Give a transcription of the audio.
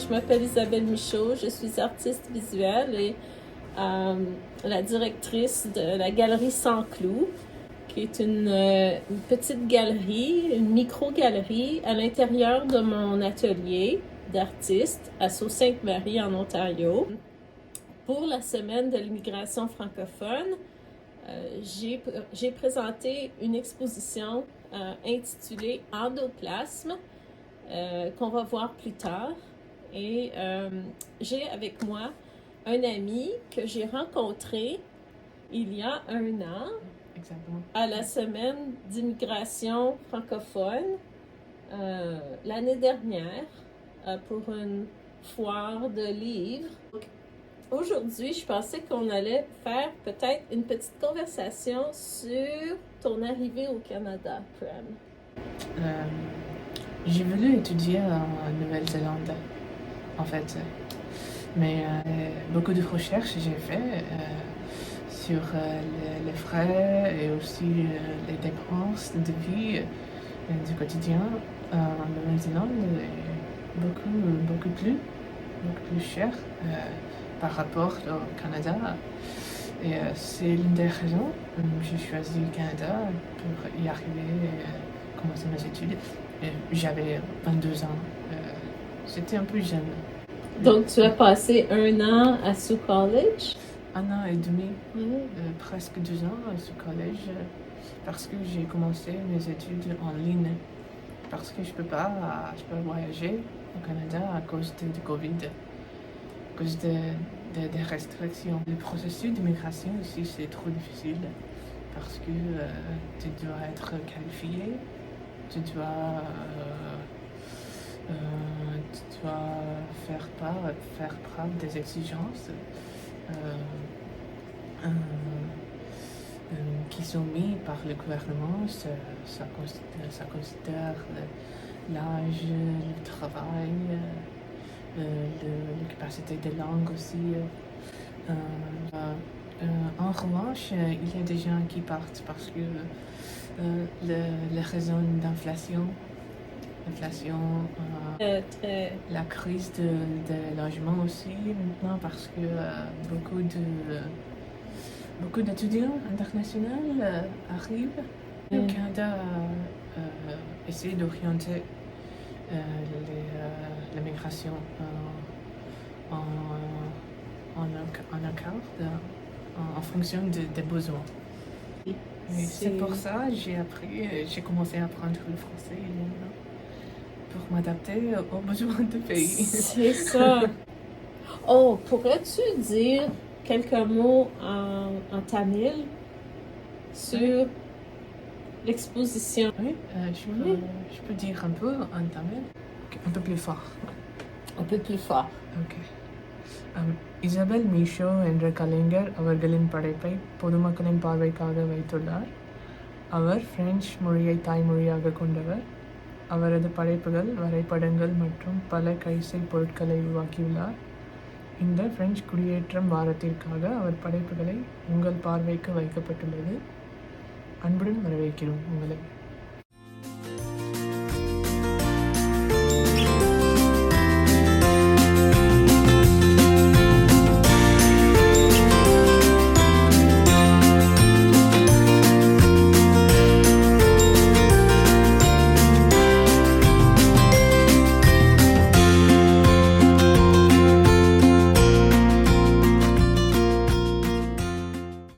je m'appelle Isabelle Michaud, je suis artiste visuelle et la directrice de la galerie Sans Clous, qui est une petite galerie, une micro-galerie à l'intérieur de mon atelier d'artiste à Sault-Sainte-Marie en Ontario. Pour la semaine de l'immigration francophone, j'ai présenté une exposition intitulée Endoplasme qu'on va voir plus tard. Et j'ai avec moi un ami que j'ai rencontré il y a un an. Exactement. À la semaine d'immigration francophone l'année dernière pour une foire de livres. Aujourd'hui, je pensais qu'on allait faire peut-être une petite conversation sur ton arrivée au Canada, Prem. J'ai voulu étudier en Nouvelle-Zélande, en fait. Mais beaucoup de recherches j'ai fait sur les frais et aussi les dépenses de vie du quotidien en Nouvelle-Zélande est beaucoup plus cher par rapport au Canada. Et c'est l'une des raisons que j'ai choisi le Canada pour y arriver et commencer mes études. J'avais 22 ans. J'étais un peu jeune. Donc, tu as passé un an à Sault College? 1 an et demi, presque 2 ans à Sault College, parce que j'ai commencé mes études en ligne. Parce que je peux pas voyager au Canada à cause de Covid, à cause des restrictions. Le processus d'immigration ici, c'est trop difficile parce que tu dois être qualifié, tu dois faire preuve des exigences qui sont mises par le gouvernement. Ça considère l'âge, le travail, la capacité de langue aussi. En revanche, il y a des gens qui partent parce que les raisons d'inflation, la crise de logement aussi maintenant, parce que beaucoup d'étudiants internationaux arrivent. Le Canada essaie d'orienter la migration en accord en fonction des besoins. C'est pour ça que j'ai commencé à apprendre le français pour m'adapter aux besoins du pays. C'est ça. Oh, pourrais-tu dire quelques mots en tamil sur l'exposition? Oui, je peux dire un peu en tamil, un peu plus fort. Un peu plus fort. Ok. Isabelle மீஷோ என்ற கலைஞர் அவர்களின் படைப்பை பொதுமக்களின் பார்வைக்காக வைத்துள்ளார். அவர் பிரெஞ்சு மொழியை தாய்மொழியாக கொண்டவர். அவரது படைப்புகள், வரைபடங்கள் மற்றும் பல கைசை பொருட்களை உருவாக்கியுள்ளார். இந்த பிரெஞ்சு குடியேற்றம் வாரத்திற்காக அவர் படைப்புகளை உங்கள் பார்வைக்கு வைக்கப்பட்டுள்ளது. அன்புடன் வரவேற்கிறோம் உங்களை.